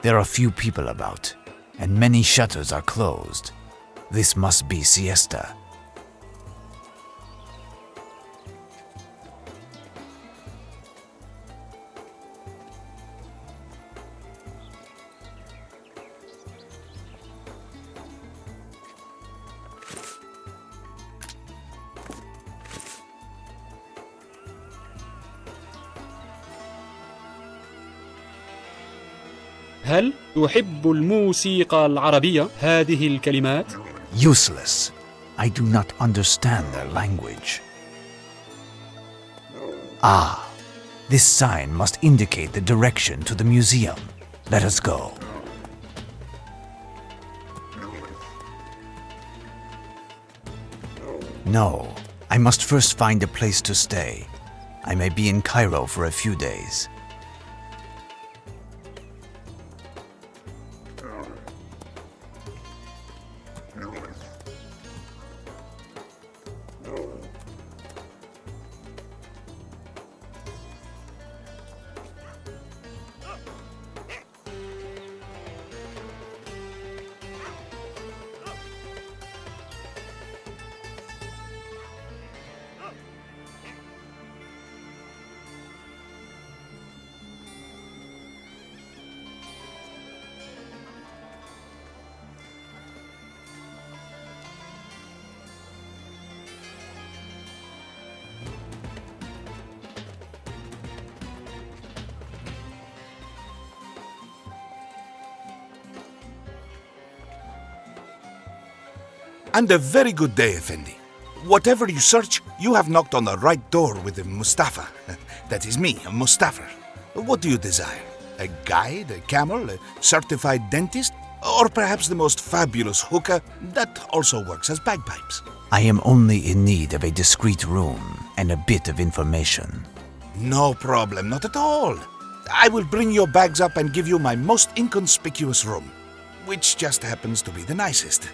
There are few people about, and many shutters are closed. This must be siesta. هل تحب الموسيقى العربية هذه الكلمات؟ Useless. I do not understand their language. Ah, this sign must indicate the direction to the museum. Let us go. No, I must first find a place to stay. I may be in Cairo for a few days. And a very good day, Effendi. Whatever you search, you have knocked on the right door with Mustafa. That is me, Mustafa. What do you desire? A guide, a camel, a certified dentist, or perhaps the most fabulous hookah that also works as bagpipes? I am only in need of a discreet room and a bit of information. No problem, not at all. I will bring your bags up and give you my most inconspicuous room, which just happens to be the nicest,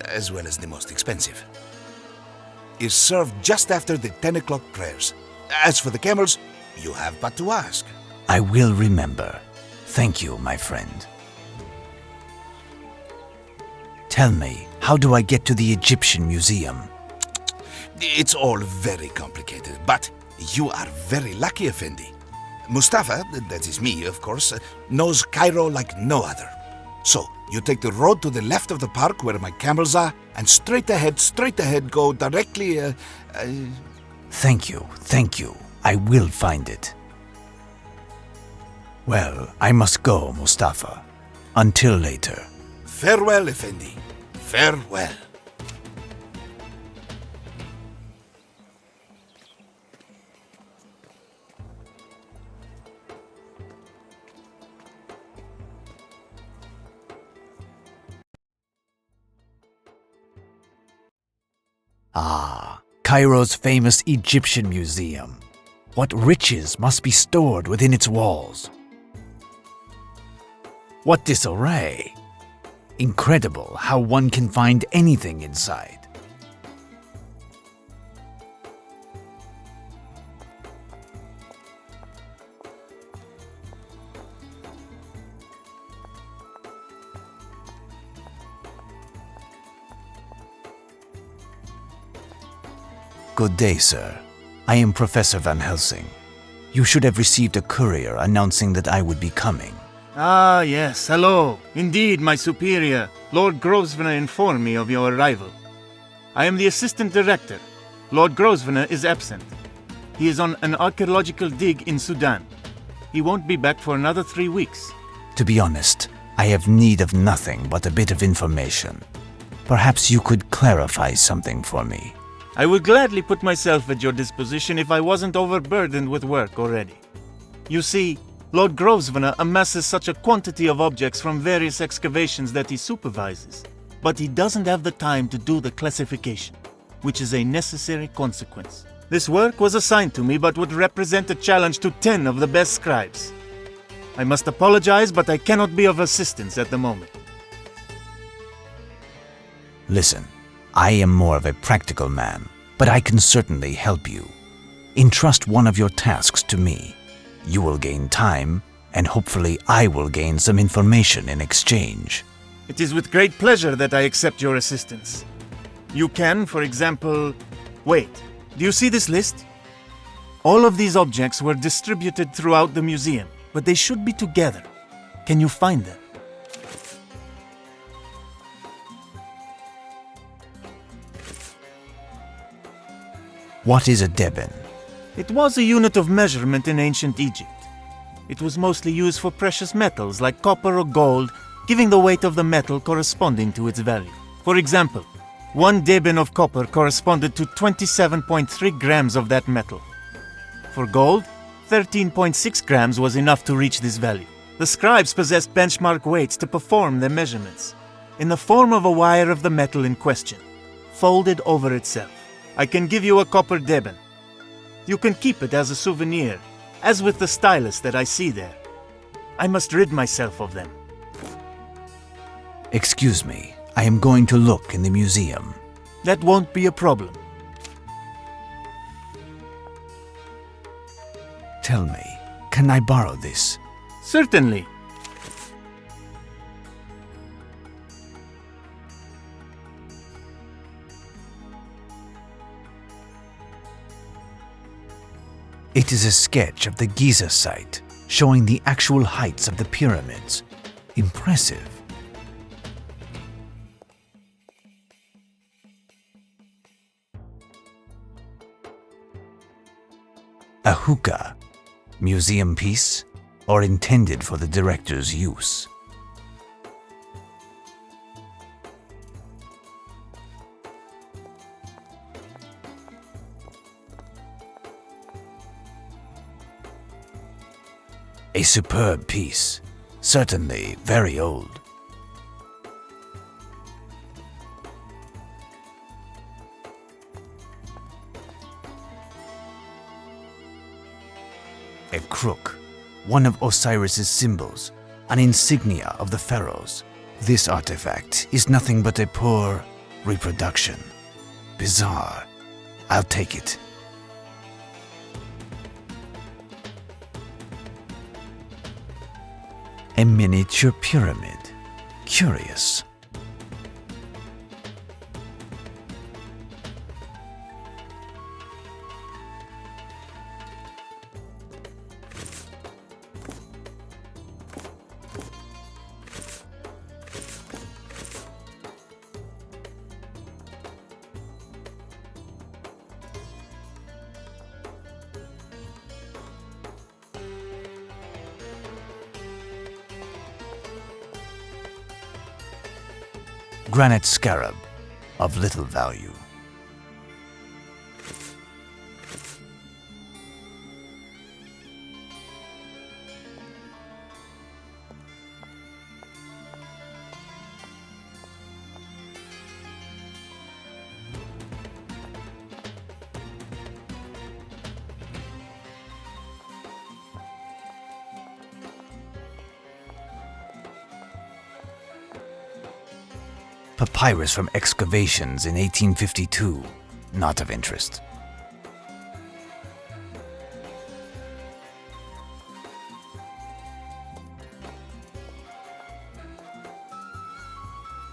as well as the most expensive. Is served just after the 10 o'clock prayers. As for the camels, you have but to ask. I will remember. Thank you, my friend. Tell me, how do I get to the Egyptian Museum? It's all very complicated, but you are very lucky, Effendi. Mustafa, that is me, of course, knows Cairo like no other. So, you take the road to the left of the park where my camels are, and straight ahead, go directly, Thank you. I will find it. Well, I must go, Mustafa. Until later. Farewell, Effendi. Farewell. Ah, Cairo's famous Egyptian Museum. What riches must be stored within its walls? What disarray! Incredible how one can find anything inside. Good day, sir. I am Professor Van Helsing. You should have received a courier announcing that I would be coming. Ah, yes, hello. Indeed, my superior, Lord Grosvenor informed me of your arrival. I am the assistant director. Lord Grosvenor is absent. He is on an archaeological dig in Sudan. He won't be back for another 3 weeks. To be honest, I have need of nothing but a bit of information. Perhaps you could clarify something for me. I would gladly put myself at your disposition if I wasn't overburdened with work already. You see, Lord Grosvenor amasses such a quantity of objects from various excavations that he supervises, but he doesn't have the time to do the classification, which is a necessary consequence. This work was assigned to me but would represent a challenge to 10 of the best scribes. I must apologize, but I cannot be of assistance at the moment. Listen, I am more of a practical man, but I can certainly help you. Entrust one of your tasks to me. You will gain time, and hopefully I will gain some information in exchange. It is with great pleasure that I accept your assistance. You can, for example... Wait, do you see this list? All of these objects were distributed throughout the museum, but they should be together. Can you find them? What is a deben? It was a unit of measurement in ancient Egypt. It was mostly used for precious metals like copper or gold, giving the weight of the metal corresponding to its value. For example, 1 deben of copper corresponded to 27.3 grams of that metal. For gold, 13.6 grams was enough to reach this value. The scribes possessed benchmark weights to perform their measurements, in the form of a wire of the metal in question, folded over itself. I can give you a copper deben. You can keep it as a souvenir, as with the stylus that I see there. I must rid myself of them. Excuse me, I am going to look in the museum. That won't be a problem. Tell me, can I borrow this? Certainly. It is a sketch of the Giza site, showing the actual heights of the pyramids. Impressive. A hookah, museum piece, or intended for the director's use? A superb piece, certainly very old. A crook, one of Osiris's symbols, an insignia of the pharaohs. This artifact is nothing but a poor reproduction. Bizarre. I'll take it. A miniature pyramid. Curious. Granite scarab, of little value. Papyrus from excavations in 1852, not of interest.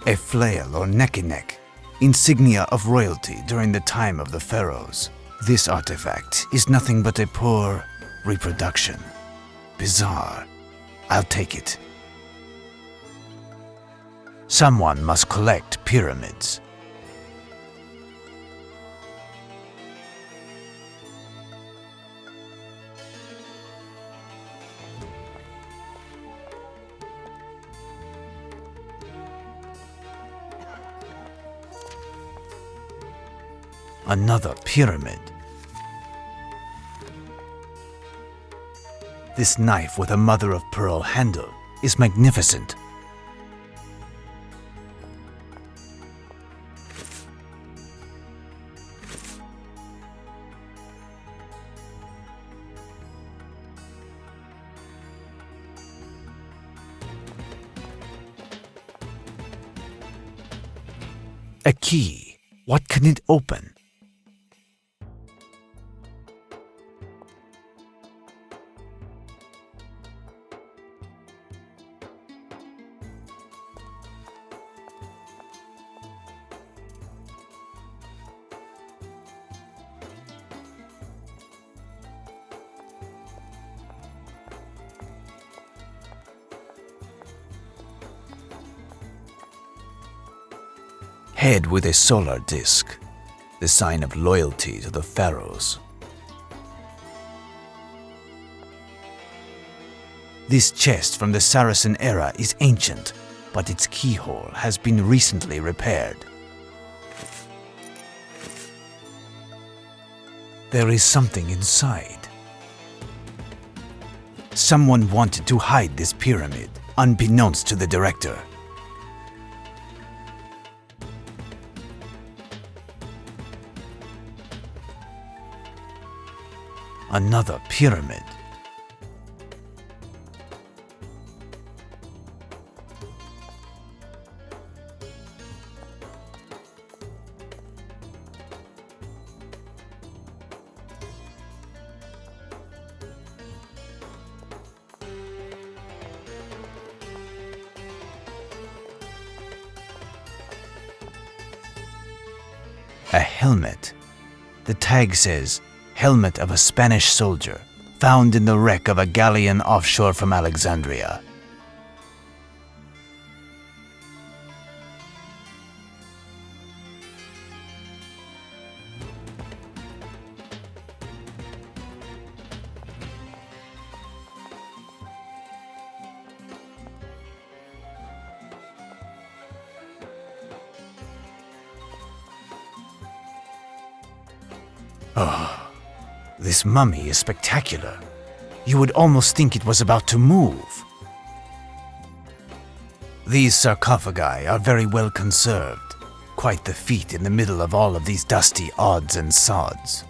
A flail or neck-in-neck, insignia of royalty during the time of the pharaohs. This artifact is nothing but a poor reproduction. Bizarre. I'll take it. Someone must collect pyramids. Another pyramid. This knife with a mother-of-pearl handle is magnificent. A key. What can it open? Head with a solar disk, the sign of loyalty to the pharaohs. This chest from the Saracen era is ancient, but its keyhole has been recently repaired. There is something inside. Someone wanted to hide this pyramid, unbeknownst to the director. Another pyramid. A helmet. The tag says, "Helmet of a Spanish soldier, found in the wreck of a galleon offshore from Alexandria." Oh, this mummy is spectacular. You would almost think it was about to move. These sarcophagi are very well conserved. Quite the feat in the middle of all of these dusty odds and sods.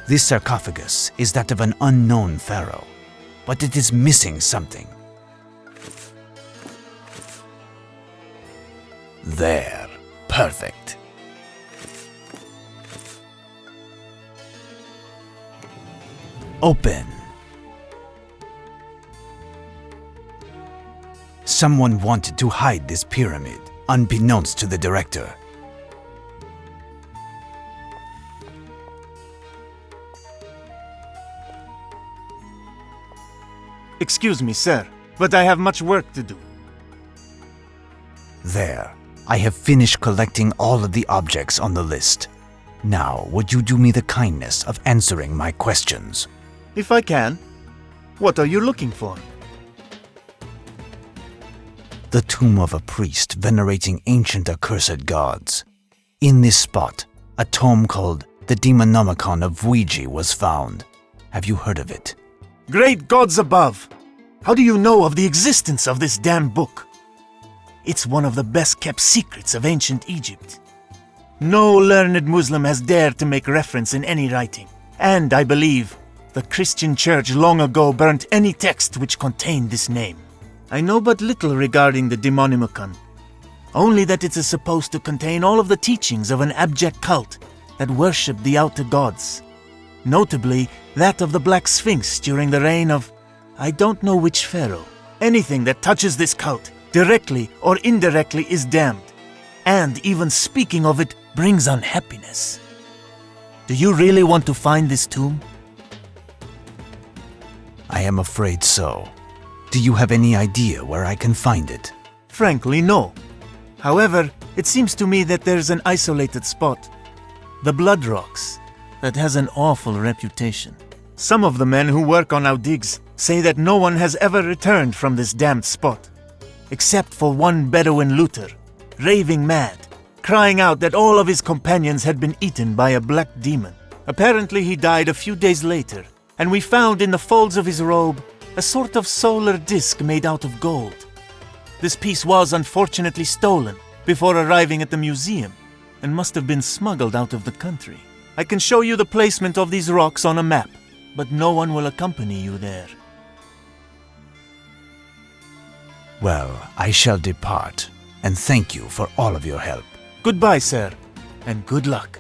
This sarcophagus is that of an unknown pharaoh, but it is missing something. There. Perfect. Open. Someone wanted to hide this pyramid, unbeknownst to the director. Excuse me, sir, but I have much work to do. There. I have finished collecting all of the objects on the list. Now, would you do me the kindness of answering my questions? If I can. What are you looking for? The tomb of a priest venerating ancient accursed gods. In this spot, a tome called the Demonomicon of Ouija was found. Have you heard of it? Great gods above! How do you know of the existence of this damned book? It's one of the best-kept secrets of ancient Egypt. No learned Muslim has dared to make reference in any writing, and I believe the Christian Church long ago burnt any text which contained this name. I know but little regarding the Demonomicon, only that it is supposed to contain all of the teachings of an abject cult that worshipped the outer gods, notably that of the Black Sphinx during the reign of I don't know which pharaoh. Anything that touches this cult, directly or indirectly, is damned, and even speaking of it brings unhappiness. Do you really want to find this tomb? I am afraid so. Do you have any idea where I can find it? Frankly, no. However, it seems to me that there's an isolated spot, the Blood Rocks, that has an awful reputation. Some of the men who work on our digs say that no one has ever returned from this damned spot, except for one Bedouin looter, raving mad, crying out that all of his companions had been eaten by a black demon. Apparently he died a few days later, and we found in the folds of his robe a sort of solar disc made out of gold. This piece was unfortunately stolen before arriving at the museum, and must have been smuggled out of the country. I can show you the placement of these rocks on a map, but no one will accompany you there. Well, I shall depart, and thank you for all of your help. Goodbye, sir, and good luck.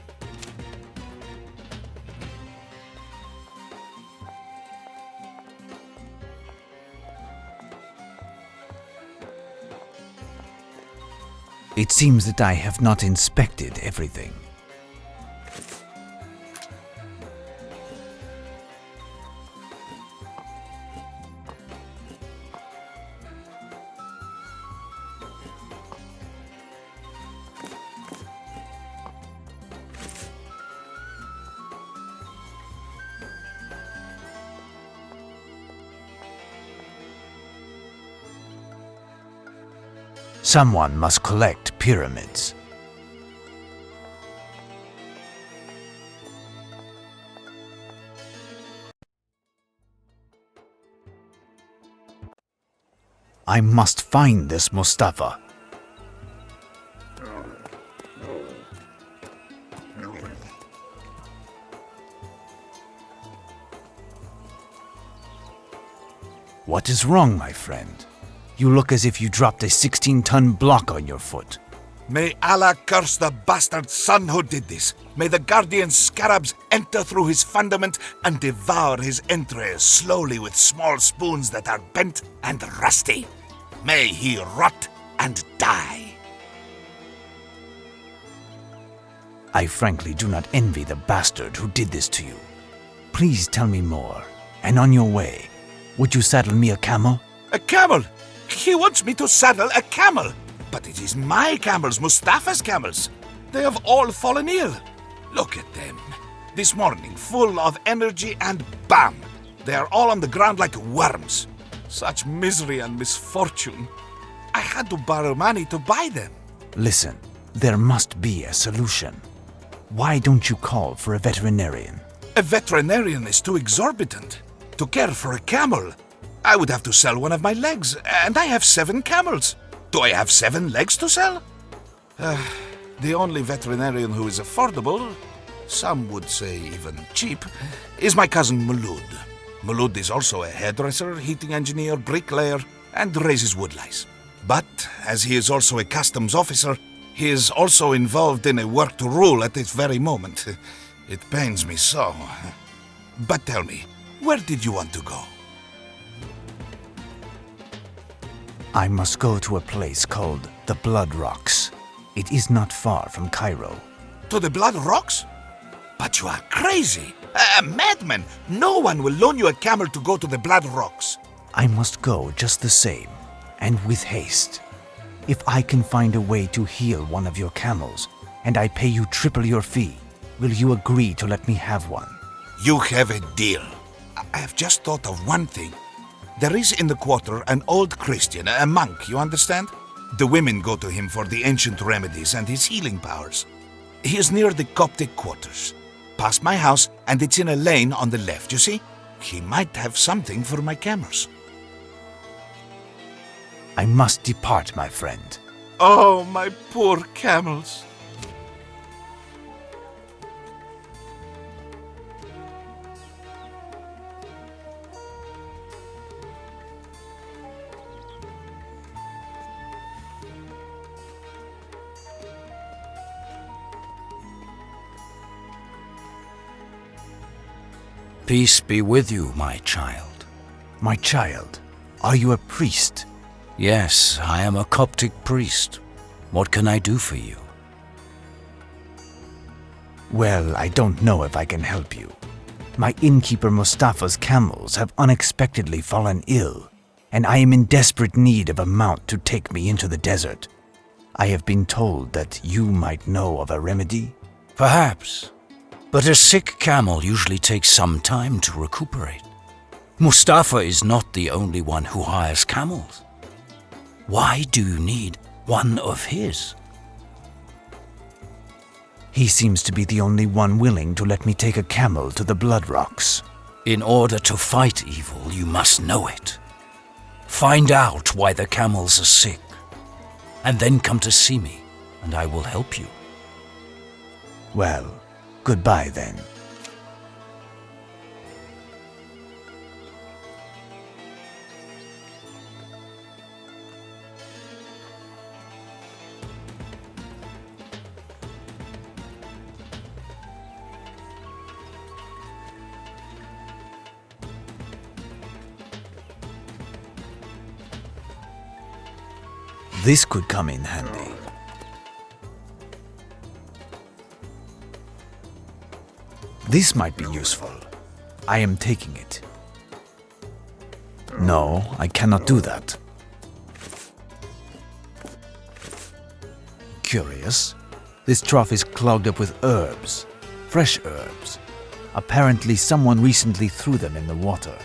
It seems that I have not inspected everything. Someone must collect pyramids. I must find this Mustafa. What is wrong, my friend? You look as if you dropped a 16-ton block on your foot. May Allah curse the bastard son who did this. May the guardian scarabs enter through his fundament and devour his entrails slowly with small spoons that are bent and rusty. May he rot and die. I frankly do not envy the bastard who did this to you. Please tell me more, and on your way, would you saddle me a camel? A camel? He wants me to saddle a camel. But it is my camels, Mustafa's camels. They have all fallen ill. Look at them. This morning, full of energy, and bam! They are all on the ground like worms. Such misery and misfortune. I had to borrow money to buy them. Listen, there must be a solution. Why don't you call for a veterinarian? A veterinarian is too exorbitant. To care for a camel, I would have to sell one of my legs, and I have 7 camels. Do I have 7 legs to sell? The only veterinarian who is affordable, some would say even cheap, is my cousin Mulud. Mulud is also a hairdresser, heating engineer, bricklayer, and raises woodlice. But, as he is also a customs officer, he is also involved in a work to rule at this very moment. It pains me so. But tell me, where did you want to go? I must go to a place called the Blood Rocks. It is not far from Cairo. To the Blood Rocks? But you are crazy! A madman! No one will loan you a camel to go to the Blood Rocks. I must go just the same, and with haste. If I can find a way to heal one of your camels, and I pay you triple your fee, will you agree to let me have one? You have a deal. I have just thought of one thing. There is in the quarter an old Christian, a monk, you understand? The women go to him for the ancient remedies and his healing powers. He is near the Coptic quarters. Past my house, and it's in a lane on the left, you see? He might have something for my camels. I must depart, my friend. Oh, my poor camels. Peace be with you, my child. My child, are you a priest? Yes, I am a Coptic priest. What can I do for you? Well, I don't know if I can help you. My innkeeper Mustafa's camels have unexpectedly fallen ill, and I am in desperate need of a mount to take me into the desert. I have been told that you might know of a remedy. Perhaps. But a sick camel usually takes some time to recuperate. Mustafa is not the only one who hires camels. Why do you need one of his? He seems to be the only one willing to let me take a camel to the Blood Rocks. In order to fight evil, you must know it. Find out why the camels are sick, and then come to see me, and I will help you. Well, goodbye then. This could come in handy. This might be useful. I am taking it. No, I cannot do that. Curious. This trough is clogged up with herbs. Fresh herbs. Apparently someone recently threw them in the water.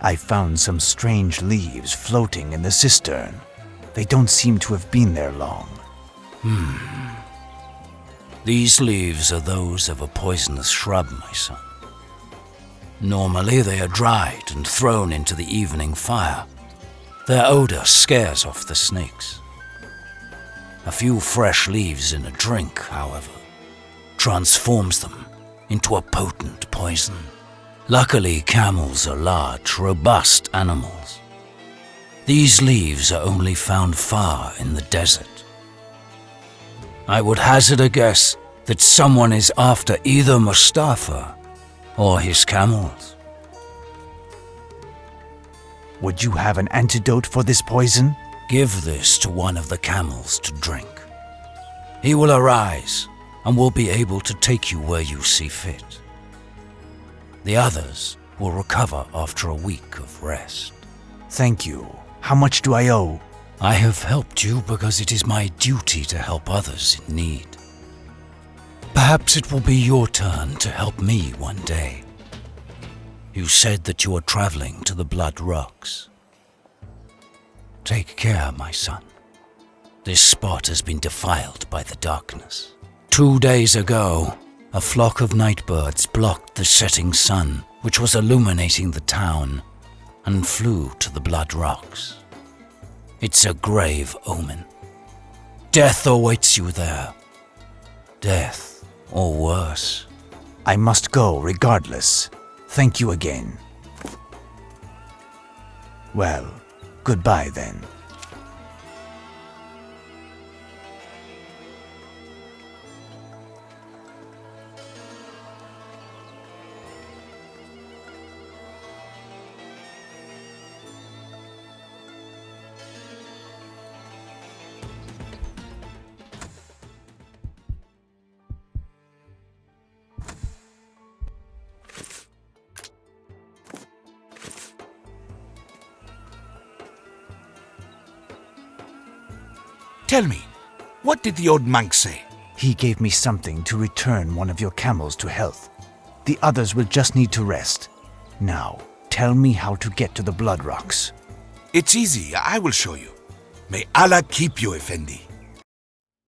I found some strange leaves floating in the cistern. They don't seem to have been there long. These leaves are those of a poisonous shrub, my son. Normally they are dried and thrown into the evening fire. Their odor scares off the snakes. A few fresh leaves in a drink, however, transforms them into a potent poison. Luckily, camels are large, robust animals. These leaves are only found far in the desert. I would hazard a guess that someone is after either Mustafa or his camels. Would you have an antidote for this poison? Give this to one of the camels to drink. He will arise and will be able to take you where you see fit. The others will recover after a week of rest. Thank you. How much do I owe? I have helped you because it is my duty to help others in need. Perhaps it will be your turn to help me one day. You said that you are traveling to the Blood Rocks. Take care, my son. This spot has been defiled by the darkness. 2 days ago, a flock of nightbirds blocked the setting sun, which was illuminating the town, and flew to the Blood Rocks. It's a grave omen. Death awaits you there. Death, or worse. I must go regardless. Thank you again. Well, goodbye then. Tell me, what did the old monk say? He gave me something to return one of your camels to health. The others will just need to rest. Now, tell me how to get to the Blood Rocks. It's easy, I will show you. May Allah keep you, Effendi.